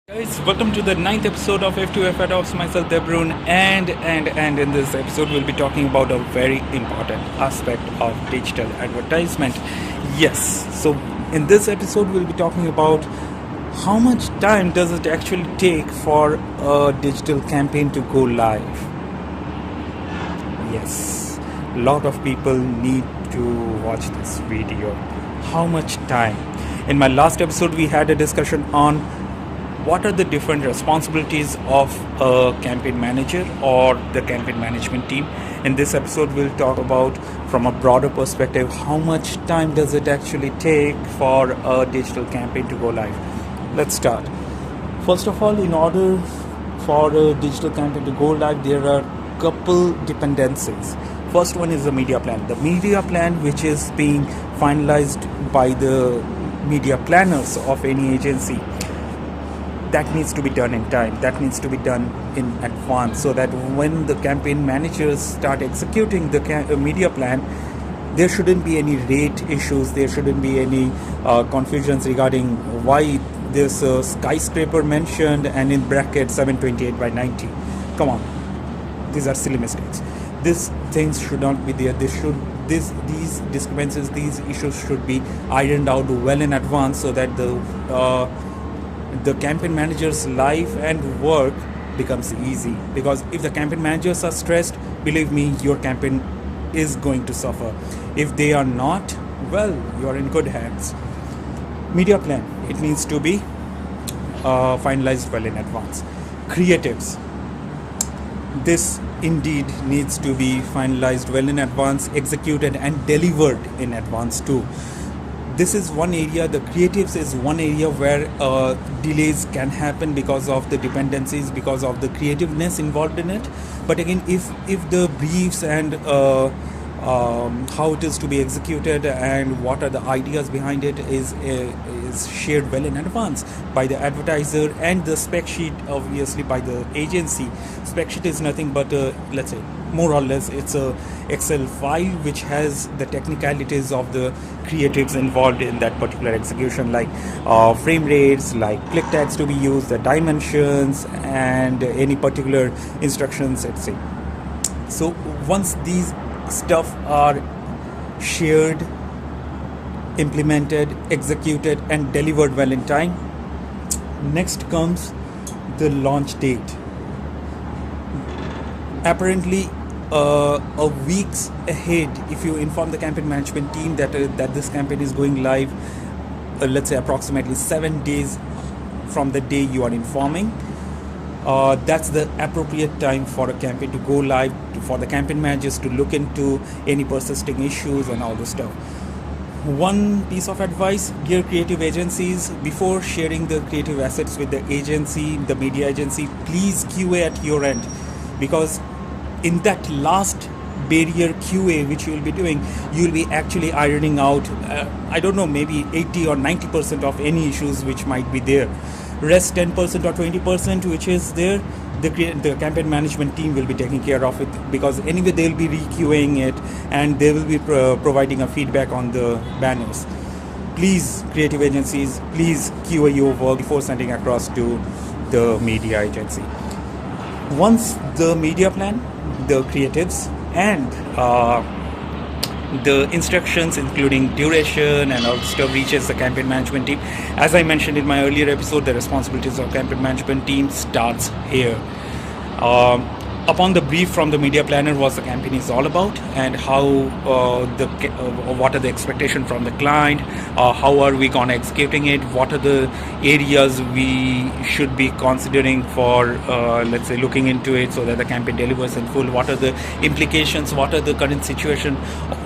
Guys, welcome to the ninth episode of F2F Adopts. Myself Debrun, and in this episode we'll be talking about a very important aspect of digital advertisement. Yes, so in this episode we'll be talking about how much time does it actually take for a digital campaign to go live. Yes, a lot of people need to watch this video. How much time? In my last episode we had a discussion on what are the different responsibilities of a campaign manager or the campaign management team. In this episode we'll talk about, from a broader perspective, how much time does it actually take for a digital campaign to go live. Let's start. First of all, in order for a digital campaign to go live, there are couple dependencies. First one is the media plan. The media plan, which is being finalized by the media planners of any agency, that needs to be done in time. That needs to be done in advance, so that when the campaign managers start executing the media plan, there shouldn't be any rate issues. There shouldn't be any confusions regarding why there's a skyscraper mentioned and in bracket 728 by 90. Come on, these are silly mistakes. These things should not be there. These discrepancies, these issues should be ironed out well in advance, so that the campaign manager's life and work becomes easy. Because if the campaign managers are stressed, believe me, your campaign is going to suffer. If they are not, well, you are in good hands. Media plan, it needs to be finalized well in advance. Creatives, this indeed needs to be finalized well in advance, executed and delivered in advance too. This is one area. The creatives is one area where delays can happen because of the dependencies, because of the creativeness involved in it. But again, if the briefs and how it is to be executed and what are the ideas behind it is shared well in advance by the advertiser, and the spec sheet obviously by the agency. Spec sheet is nothing but let's say, more or less, it's a Excel file which has the technicalities of the creatives involved in that particular execution, like frame rates, like click tags to be used, the dimensions, and any particular instructions, etc. So once these stuff are shared, implemented, executed and delivered well in time, next comes the launch date. Apparently a weeks ahead, if you inform the campaign management team that this campaign is going live, let's say approximately 7 days from the day you are informing, that's the appropriate time for a campaign to go live, for the campaign managers to look into any persisting issues and all this stuff. One piece of advice, dear creative agencies: before sharing the creative assets with the agency, the media agency, please QA at your end, because in that last barrier QA which you will be doing, you will be actually ironing out I don't know, maybe 80 or 90% of any issues which might be there. Rest 10% or 20% which is there, the campaign management team will be taking care of it, because anyway they'll be re-QAing it and they will be providing a feedback on the banners. Please, creative agencies, please QA your work before sending across to the media agency. Once the media plan, the creatives, and the instructions including duration and all stuff reaches the campaign management team, as I mentioned in my earlier episode, the responsibilities of campaign management team starts here. Upon the brief from the media planner, what the campaign is all about, and how what are the expectations from the client, how are we gonna executing it, what are the areas we should be considering for let's say looking into it so that the campaign delivers in full, what are the implications, what are the current situation.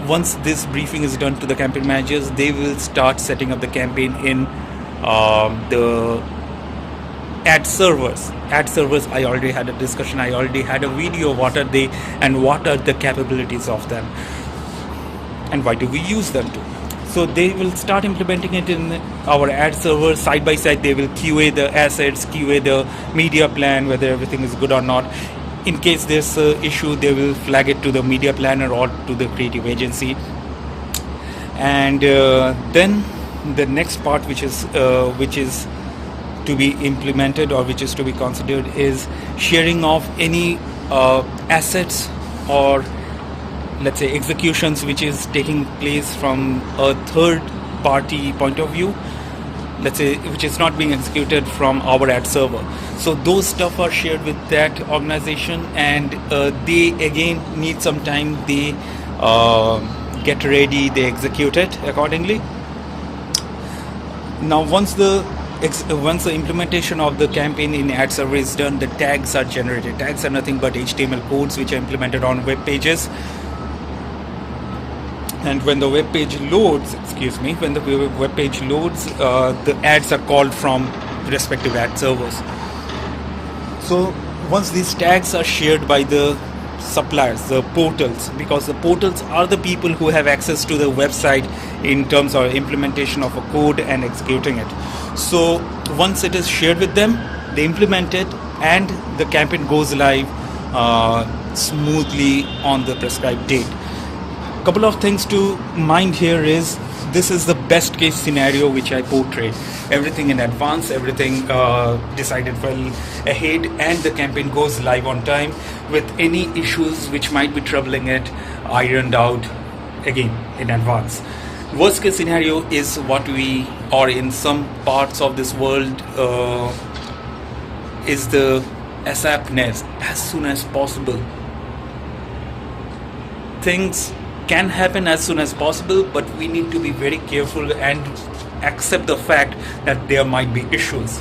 Once this briefing is done to the campaign managers, they will start setting up the campaign in the ad servers. I already had a discussion, I already had a video, what are they and what are the capabilities of them and why do we use them to. So they will start implementing it in our ad server. Side by side they will QA the assets, QA the media plan, whether everything is good or not. In case there's an issue, they will flag it to the media planner or to the creative agency. And then the next part, which is to be implemented or which is to be considered is sharing of any assets or let's say executions which is taking place from a third party point of view, let's say, which is not being executed from our ad server. So those stuff are shared with that organization, and they again need some time. They get ready, they execute it accordingly. Now once the implementation of the campaign in ad server is done, the tags are generated. Tags are nothing but HTML codes which are implemented on web pages. And when the web page loads, the ads are called from respective ad servers. So once these tags are shared by the suppliers, the portals, because the portals are the people who have access to the website in terms of implementation of a code and executing it. So once it is shared with them, they implement it, and the campaign goes live smoothly on the prescribed date. Couple of things to mind here is, this is the best case scenario which I portray. Everything in advance, everything decided well ahead, and the campaign goes live on time with any issues which might be troubling it ironed out again in advance. Worst case scenario is what we, or in some parts of this world, is the ASAPness, as soon as possible. Things can happen as soon as possible, but we need to be very careful and accept the fact that there might be issues.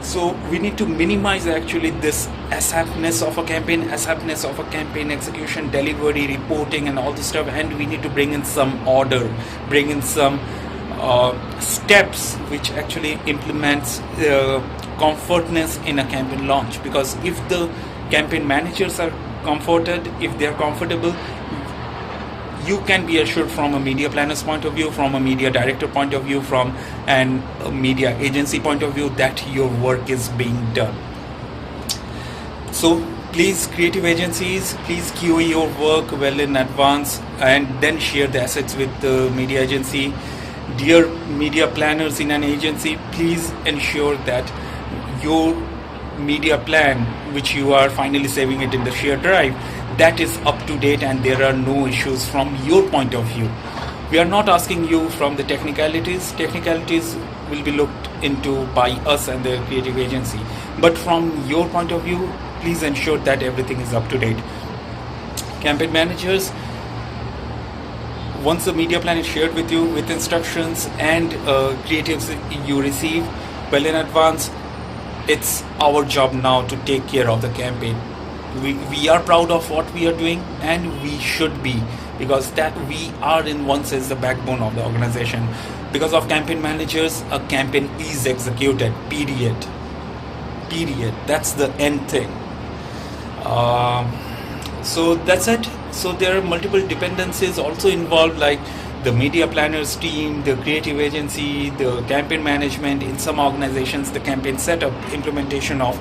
So we need to minimize actually this ASAPness of a campaign execution, delivery, reporting, and all this stuff, and we need to bring in some order, bring in some steps which actually implements comfortness in a campaign launch. Because if the campaign managers are comforted, if they are comfortable, you can be assured from a media planner's point of view, from a media director point of view, from a media agency point of view, that your work is being done. So please, creative agencies, please QA your work well in advance and then share the assets with the media agency. Dear media planners in an agency, please ensure that your media plan, which you are finally saving it in the shared drive, that is up to date and there are no issues from your point of view. We are not asking you from the technicalities. Technicalities will be looked into by us and the creative agency. But from your point of view, please ensure that everything is up to date. Campaign managers, once the media plan is shared with you with instructions and creatives you receive well in advance, it's our job now to take care of the campaign. We are proud of what we are doing, and we should be, because that we are in one sense the backbone of the organization. Because of campaign managers, a campaign is executed, period. That's the end thing. So that's it. So there are multiple dependencies also involved, like the media planners team, the creative agency, the campaign management. In some organizations, the campaign setup, implementation of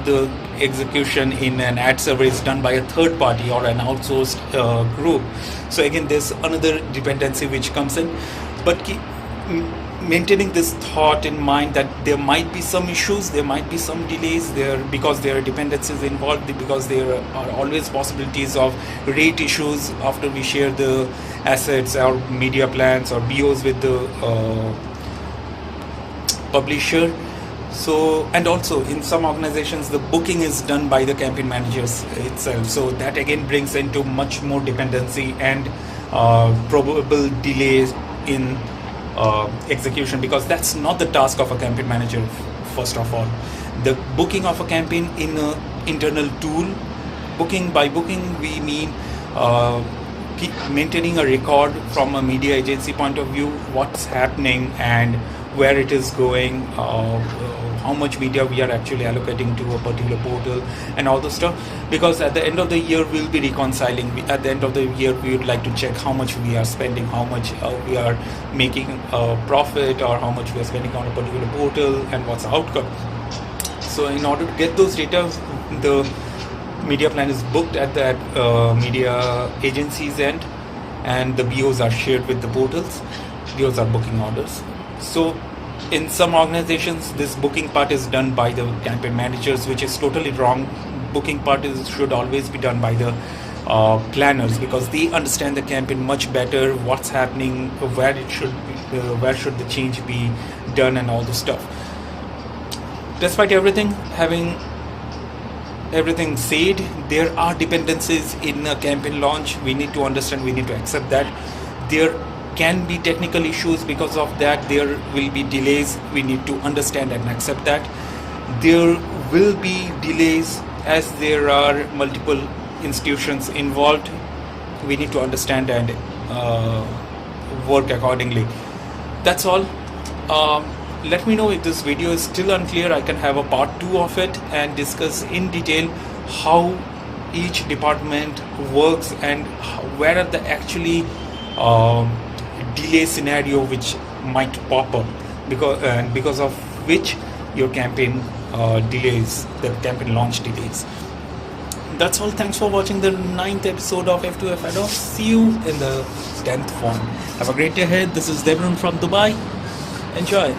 the execution in an ad server is done by a third party or an outsourced group. So again, there's another dependency which comes in. But maintaining this thought in mind that there might be some issues, there might be some delays there, because there are dependencies involved, because there are always possibilities of rate issues after we share the assets or media plans or BOs with the publisher. So, and also in some organizations the booking is done by the campaign managers itself, so that again brings into much more dependency and probable delays in execution, because that's not the task of a campaign manager. First of all, the booking of a campaign in an internal tool, by booking we mean maintaining a record from a media agency point of view, what's happening and where it is going, how much media we are actually allocating to a particular portal and all the stuff. Because at the end of the year we'll be reconciling. At the end of the year we would like to check how much we are spending, how much we are making a profit, or how much we are spending on a particular portal and what's the outcome. So in order to get those data, the media plan is booked at that media agency's end, and the BOs are shared with the portals. those are booking orders. So in some organizations, this booking part is done by the campaign managers, which is totally wrong. Booking part should always be done by the planners, because they understand the campaign much better, what's happening, where it should be, where should the change be done, and all the stuff. Despite having everything said, there are dependencies in a campaign launch. We need to understand, we need to accept that there can be technical issues. Because of that, there will be delays. We need to understand and accept that. There will be delays as there are multiple institutions involved. We need to understand and work accordingly. That's all. Let me know if this video is still unclear. I can have a part 2 of it and discuss in detail how each department works and where are the actually delay scenario which might pop up, because of which your campaign delays, the campaign launch delays. That's all. Thanks for watching the 9th episode of F2F Add-on. See you in the 10th one. Have a great day ahead. This is Devon from Dubai. Enjoy.